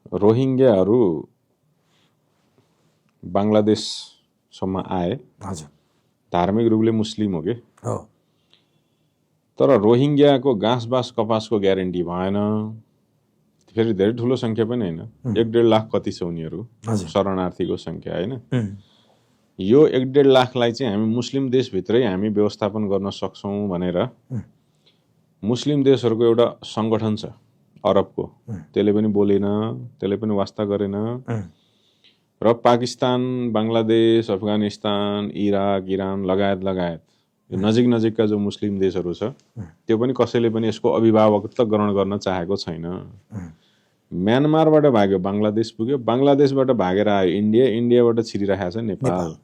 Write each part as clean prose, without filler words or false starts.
रोहिङ्ग्याहरू बङ्गलादेशसम्म आए। हजुर धार्मिक रूपले मुस्लिम हो कि, हो तर रोहिङ्ग्याको घाँसबास कपासको ग्यारेन्टी भएन। फेरि धेरै ठुलो सङ्ख्या पनि होइन, 1.5 लाख कति छ उनीहरू शरणार्थीको सङ्ख्या होइन। यो 1.5 लाखलाई चाहिँ हामी मुस्लिम देशभित्रै हामी व्यवस्थापन गर्न सक्छौँ भनेर मुस्लिम देशहरूको एउटा सङ्गठन छ अरबको, त्यसले पनि बोलेन, त्यसले पनि वास्ता गरेन। र पाकिस्तान, बङ्गलादेश, अफगानिस्तान, इराक, इरान लगायत लगायत नजिक नजिकका जो मुस्लिम देशहरू छ त्यो पनि कसैले पनि यसको अभिभावकत्व ग्रहण गर्न चाहेको छैन। म्यानमारबाट भाग्यो बङ्गलादेश पुग्यो, बङ्गलादेशबाट भागेर आयो इन्डिया, इन्डियाबाट छिरिरहेको छ नेपाल।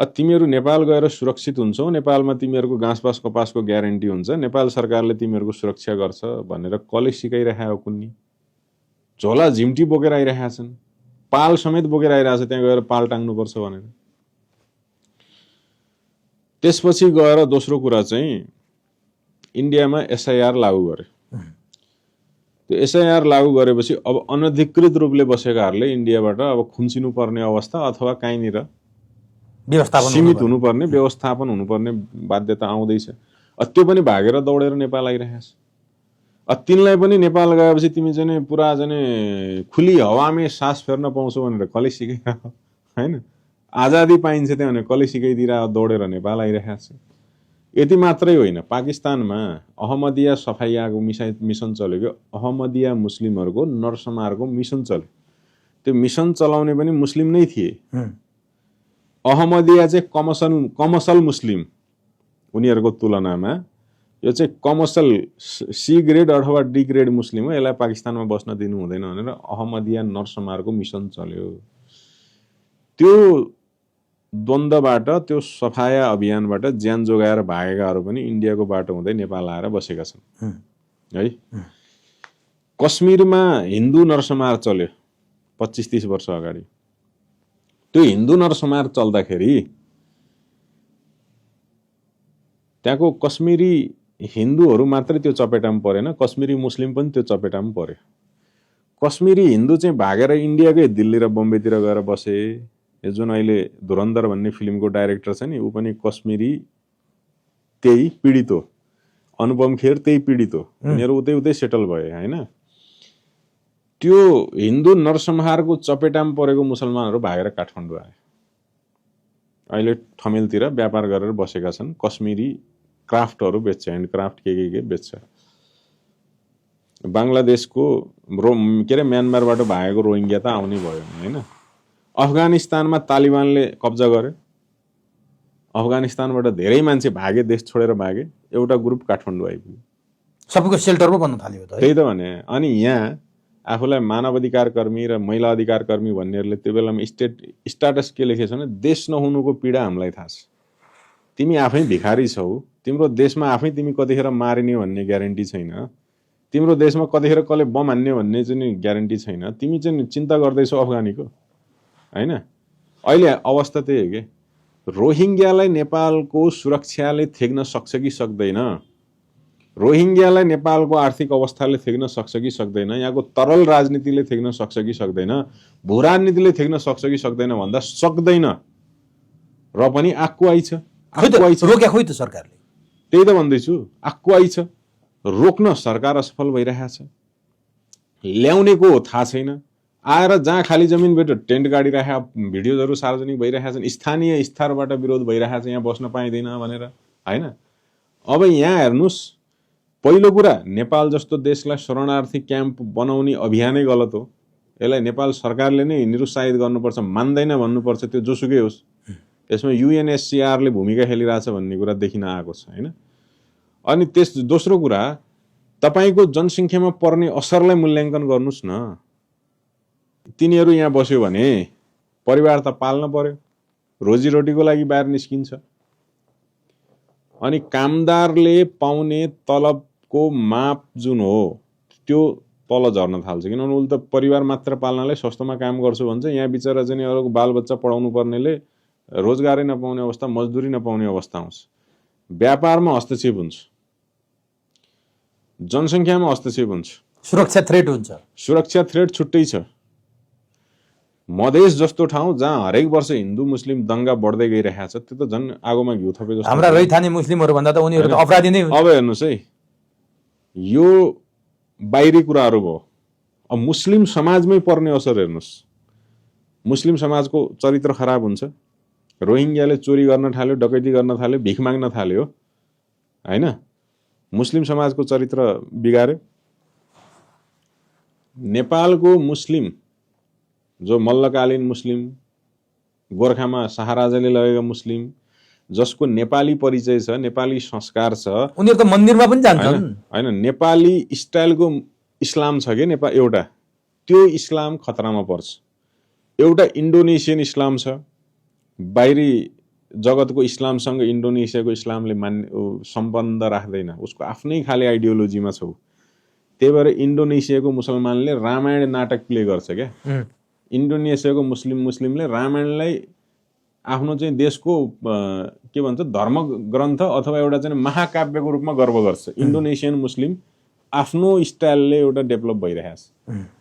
तिमीहरू नेपाल गएर सुरक्षित हुन्छौ, नेपालमा तिमीहरूको घाँसबास कपासको ग्यारेन्टी हुन्छ, नेपाल सरकारले तिमीहरूको सुरक्षा गर्छ भनेर कसले सिकाइरहेको कुन्नी? झोला झिम्टी बोकेर आइरहेका छन्, पाल समेत बोकेर आइरहेछ, त्यहाँ गएर पाल टाङ्नुपर्छ भनेर। त्यसपछि गएर दोस्रो कुरा चाहिँ इन्डियामा एसआइआर लागू गरे। त्यो एसआइआर लागू गरेपछि अब अनधिकृत रूपले बसेकाहरूले इन्डियाबाट अब खुम्चिनु पर्ने अवस्था अथवा कहीँनिर सीमित हुनुपर्ने, व्यवस्थापन हुनुपर्ने बाध्यता आउँदैछ। त्यो पनि भागेर दौडेर नेपाल आइरहेको छ। तिनलाई पनि नेपाल गएपछि तिमी चाहिँ पुरा चाहिँ खुली हावामै सास फेर्न पाउँछौ भनेर कसले सिकाइरहेको होइन? आजादी पाइन्छ त्यहाँ भने कसले सिकाइदिएर दौडेर नेपाल आइरहेको छ। यति मात्रै होइन, पाकिस्तानमा अहमदिया सफाइयाको मिसन चल्यो कि अहमदिया मुस्लिमहरूको नरसंहारको मिसन चल्यो। त्यो मिसन चलाउने पनि मुस्लिम नै थिए। अहमदिया चाहिँ कमर्सल मुस्लिम, उनीहरूको तुलनामा यो चाहिँ कमर्सल सी ग्रेड अथवा डी ग्रेड मुस्लिम हो, यसलाई पाकिस्तानमा बस्न दिनु हुँदैन भनेर अहमदिया नरसंहारको मिसन चल्यो। त्यो द्वन्द्वबाट, त्यो सफाया अभियानबाट ज्यान जोगाएर भागेकाहरू पनि इन्डियाको बाटो हुँदै नेपाल आएर बसेका छन् है। कश्मीरमा हिन्दू नरसंहार चल्यो 25-30 वर्ष अगाडि। त्यो हिन्दू नरसंहार चल्दाखेरि त्यहाँको कश्मीरी हिन्दूहरू मात्रै त्यो चपेटामा परेन, कश्मीरी मुस्लिम पनि त्यो चपेटामा पर्यो। कश्मीरी हिन्दू चाहिँ भागेर इन्डियाकै दिल्ली र बम्बेतिर गएर बसे। यो जुन अहिले धुरन्धर भन्ने फिल्मको डाइरेक्टर छ नि, ऊ पनि कश्मीरी, त्यही पीडित हो। अनुपम खेर त्यही पीडित हो। उनीहरू उतै उतै सेटल भए होइन। त्यो हिन्दू नरसंहारको चपेटामा परेको मुसलमानहरू भागेर काठमाडौँ आए। अहिले ठमेलतिर व्यापार गरेर बसेका छन्। कश्मीरी क्राफ्टहरू बेच्छ, ह्यान्डक्राफ्ट के बेच्छ। बङ्गलादेशको के अरे म्यानमारबाट भागेको रोहिङ्ग्या त आउनै भयो होइन। अफगानिस्तानमा तालिबानले कब्जा गर्यो। अफगानिस्तानबाट धेरै मान्छे भागे, देश छोडेर भागे। एउटा ग्रुप काठमाडौँ आइपुग्यो, सबैको सेल्टर पो बन्न थाल्यो त। त्यही त भने। अनि यहाँ आफूलाई मानव अधिकार कर्मी र महिला अधिकार कर्मी भन्नेहरूले त्यो बेलामा स्ट्याटस के लेखेछ भने देश नहुनुको पीडा हामीलाई थाहा छ। तिमी आफै भिखारी छौ, तिम्रो देशमा आफै तिमी कतिखेर मारिने भन्ने ग्यारेन्टी छैन, तिम्रो देशमा कतिखेर कसले बम हान्ने भन्ने चाहिँ ग्यारेन्टी छैन। तिमी चाहिँ चिन्ता गर्दैछौ अफगानीको होइन। अहिले अवस्था त्यही हो कि रोहिङ्ग्यालाई नेपालको सुरक्षाले थेग्न सक्छ कि सक्दैन, रोहिङ्ग्यालाई नेपालको आर्थिक अवस्थाले थेग्न सक्छ कि सक्दैन, यहाँको तरल राजनीतिले थेग्न सक्छ कि सक्दैन, भू राजनीतिले थेग्न सक्छ कि सक्दैन भन्दा सक्दैन। र पनि आक्कु आइछ, रोक्या खोइ त सरकारले। त्यही त भन्दैछु, आक्कु आइछ। रोक्न सरकार असफल भइरहेको छ, ल्याउनेको थाहा छैन। आएर जहाँ खाली जमिन भेट्यो टेन्ट गाडिरहेका भिडियोजहरू सार्वजनिक भइरहेका छन्। स्थानीय स्तरबाट विरोध भइरहेको छ, यहाँ बस्न पाइँदैन भनेर होइन। अब यहाँ हेर्नुहोस्, पहिलो कुरा नेपाल जस्तो देशलाई शरणार्थी क्याम्प बनाउने अभियानै गलत हो। यसलाई नेपाल सरकारले नै निरुत्साहित गर्नुपर्छ, मान्दैन भन्नुपर्छ, त्यो जोसुकै होस्। यसमा युएनएचसिआरले भूमिका खेलिरहेछ भन्ने कुरा देखिन आएको छ होइन। अनि दोस्रो कुरा, तपाईँको जनसङ्ख्यामा पर्ने असरलाई मूल्याङ्कन गर्नुहोस् न। तिनीहरू यहाँ बस्यो भने परिवार त पाल्न पर्यो, रोजीरोटीको लागि बाहिर निस्किन्छ। अनि कामदारले पाउने तलबको माप जुन हो त्यो तल झर्न थाल्छ। किनभने उसले त परिवार मात्र पाल्नलाई सस्तोमा काम गर्छु भन्छ, यहाँ बिचरा चाहिँ अरूको बालबच्चा पढाउनु पर्नेले रोजगारै नपाउने अवस्था, मजदुरी नपाउने अवस्था आउँछ। व्यापारमा हस्तक्षेप हुन्छ, जनसङ्ख्यामा हस्तक्षेप हुन्छ। सुरक्षा थ्रेट हुन्छ। सुरक्षा थ्रेट छुट्टै छ। मधेस जस्तो ठाउँ जहाँ हरेक वर्ष हिन्दू मुस्लिम दंगा बढ्दै गइरहेको छ, त्यो त झन् आगोमा घिउ थपे जस्तो। हाम्रा रैथाने मुस्लिमहरू भन्दा त उनीहरू त अपराधी नै हुन्छ। अब हेर्नुहोस् है, यो बाहिरी कुराहरू भयो। अब मुस्लिम समाजमै पर्ने असर हेर्नुहोस्। मुस्लिम समाजको चरित्र खराब हुन्छ। रोहिङ्ग्याले चोरी गर्न थाल्यो, डकैती गर्न थाल्यो, भिख माग्न थाल्यो हैन, मुस्लिम समाजको चरित्र बिगार्यो। नेपालको मुस्लिम जो मल्लकालीन मुस्लिम, गोर्खामा शाहराजाले लगेका मुस्लिम, जसको नेपाली परिचय छ, नेपाली संस्कार छ, उनीहरू त मन्दिरमा पनि जान्छन् हैन। नेपाली स्टाइलको इस्लाम छ के नेपाल एउटा, त्यो इस्लाम खतरामा पर्छ। एउटा इन्डोनेसियन इस्लाम छ, बाहिरी जगतको इस्लामसँग इन्डोनेसियाको इस्लामले सम्बन्ध राख्दैन, उसको आफ्नै खाले आइडियोलोजीमा छ। त्यही भएर इन्डोनेसियाको मुसलमानले रामायण नाटक प्ले गर्छ क्या। इन्डोनेसियाको मुस्लिमले रामायणलाई आफ्नो चाहिँ देशको के भन्छ धर्म ग्रन्थ अथवा एउटा चाहिँ महाकाव्यको रूपमा गर्व गर्छ। इन्डोनेसियन मुस्लिम आफ्नो स्टाइलले एउटा डेभलप भइरहेछ।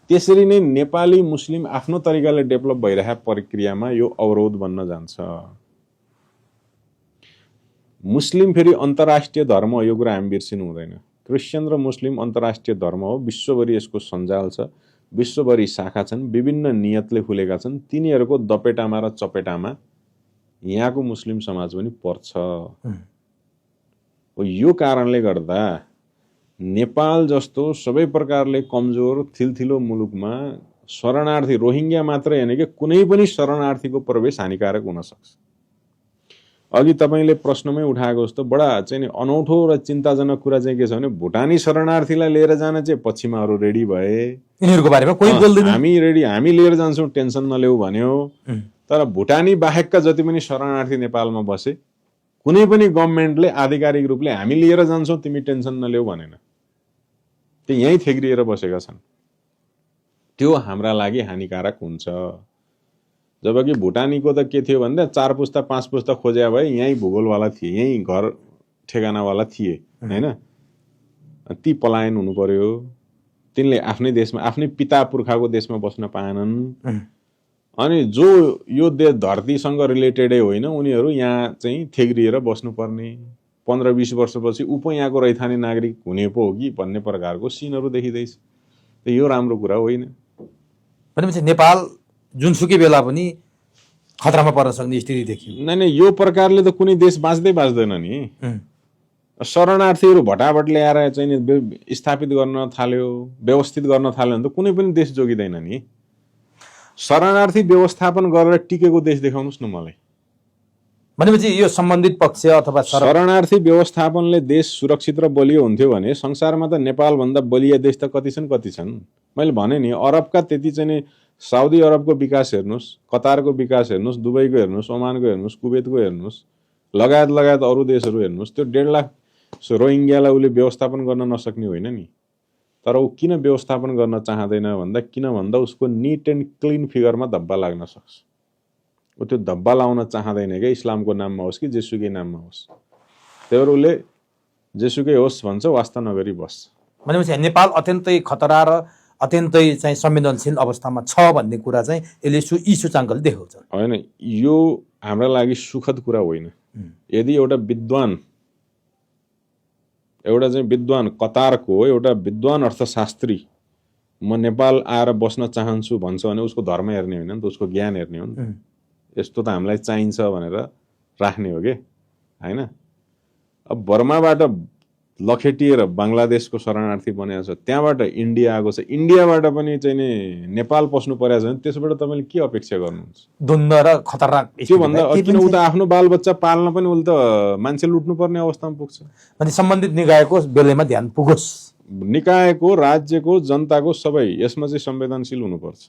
त्यसरी नै नेपाली मुस्लिम आफ्नो तरिकाले डेभलप भइरहेको प्रक्रियामा यो अवरोध बन्न जान्छ। मुस्लिम फेरि अन्तर्राष्ट्रिय धर्म हो, यो कुरा हामी बिर्सिनु हुँदैन। क्रिस्चियन र मुस्लिम अन्तर्राष्ट्रिय धर्म हो, विश्वभरि यसको सञ्जाल छ, विश्वभरि शाखा छन्, विभिन्न नियतले खुलेका छन्। तिनीहरूको दपेटामा र चपेटामा यहाँको मुस्लिम समाज पनि पर्छ। यो कारणले गर्दा नेपाल जस्तो सबै प्रकारले कमजोर थिलथिलो मुलुकमा शरणार्थी, रोहिङ्ग्या मात्रै हैन कि कुनै पनि शरणार्थीको प्रवेश हानिकारक हुन सक्छ। अघि तपाईले प्रश्नमै उठाएको जस्तो बडा चाहिँ अनौठो र चिन्ताजनक कुरा चाहिँ के छ भने भुटानी शरणार्थीलाई लिएर जान चाहिँ पश्चिमाहरू रेडी भए। यिनीहरूको बारेमा कोही बोल्दैन। हामी रेडी, हामी लिएर जान्छौँ, टेन्सन नलेऊ भन्यो। तर भुटानी बाहेकका जति पनि शरणार्थी नेपालमा बसे, कुनै पनि गभर्नमेन्टले आधिकारिक रूपले हामी लिएर जान्छौँ तिमी टेन्सन नलेऊ भनेन। त्यो यहीँ थेग्रिएर बसेका छन्। त्यो हाम्रा लागि हानिकारक हुन्छ। जबकि भुटानीको त के थियो भन्दा 4 पुस्ता 5 पुस्ता खोज्या भए यहीँ भूगोलवाला थिए, यहीँ घर ठेगानावाला थिए हैन। ती पलायन हुनु पर्यो। तिनले आफ्नै देशमा, आफ्नै पिता पुर्खाको देशमा बस्न पाएनन्। अनि जो यो धरतीसँग रिलेटेडै होइन, उनीहरू यहाँ चाहिँ थेग्रिएर बस्नुपर्ने। 15-20 वर्षपछि ऊ पो यहाँको रैथाने नागरिक हुने पो हो कि भन्ने प्रकारको सिनहरू देखिँदैछ। यो राम्रो कुरा होइन। भनेपछि नेपाल जुनसुकै बेला पनि खतरामा पर्न सक्ने स्थिति देखियो। नै यो प्रकारले त कुनै देश बाँच्दैन नि। शरणार्थीहरू भटाभट ल्याएर चाहिँ स्थापित गर्न थाल्यो, व्यवस्थित गर्न थाल्यो भने त कुनै पनि देश जोगिँदैन नि। शरणार्थी व्यवस्थापन गरेर टिकेको देश देखाउनुहोस् न मलाई। भनेपछि यो सम्बन्धित पक्ष अथवा शरणार्थी व्यवस्थापनले देश सुरक्षित र बलियो हुन्थ्यो भने संसारमा त नेपालभन्दा बलिया देश त कति छन्। मैले भने नि, अरबका त्यति चाहिँ साउदी अरबको विकास हेर्नुहोस्, कतारको विकास हेर्नुहोस्, दुबईको हेर्नुहोस्, ओमानको हेर्नुहोस्, कुवेतको हेर्नुहोस्, लगायत अरू देशहरू हेर्नुहोस्। त्यो 1.5 लाख रोहिङ्ग्यालाई उसले व्यवस्थापन गर्न नसक्ने होइन नि। तर ऊ किन व्यवस्थापन गर्न चाहँदैन भन्दा उसको निट एन्ड क्लिन फिगरमा धब्बा लाग्न सक्छ। ऊ त्यो धब्बा लाउन चाहँदैन क्या, इस्लामको नाममा होस् कि जेसुकै नाममा होस्। त्यही भएर उसले जेसुकै होस् भन्छ, वास्ता नगरी बस्छ। भनेपछि नेपाल अत्यन्तै खतरा र अत्यन्तै चाहिँ संवेदनशील अवस्थामा छ भन्ने कुरा चाहिँ यसले यी सूचाङ्कले देखाउँछ। होइन, यो हाम्रा लागि सुखद कुरा होइन। यदि एउटा विद्वान कतारको एउटा विद्वान अर्थशास्त्री म नेपाल आएर बस्न चाहन्छु भन्छ भने उसको धर्म हेर्ने होइन नि त, उसको ज्ञान हेर्ने हो नि त। यस्तो त हामीलाई चाहिन्छ भनेर राख्ने हो कि हैन। अब बर्माबाट लखेटिएर बङ्गलादेशको शरणार्थी बनेको छ, त्यहाँबाट इन्डिया आएको छ, इन्डियाबाट पनि चाहिँ नि नेपाल पस्नु परेको छ भने त्यसबाट तपाईँले के अपेक्षा गर्नुहुन्छ? द्वन्द्व र खतरनाक। त्योभन्दा किन उ त आफ्नो बालबच्चा पाल्न पनि उसले त मान्छे लुट्नुपर्ने अवस्थामा पुग्छ। अनि सम्बन्धित निकायको बेलामा ध्यान पुगोस्। निकायको, राज्यको, जनताको सबै यसमा चाहिँ संवेदनशील हुनुपर्छ।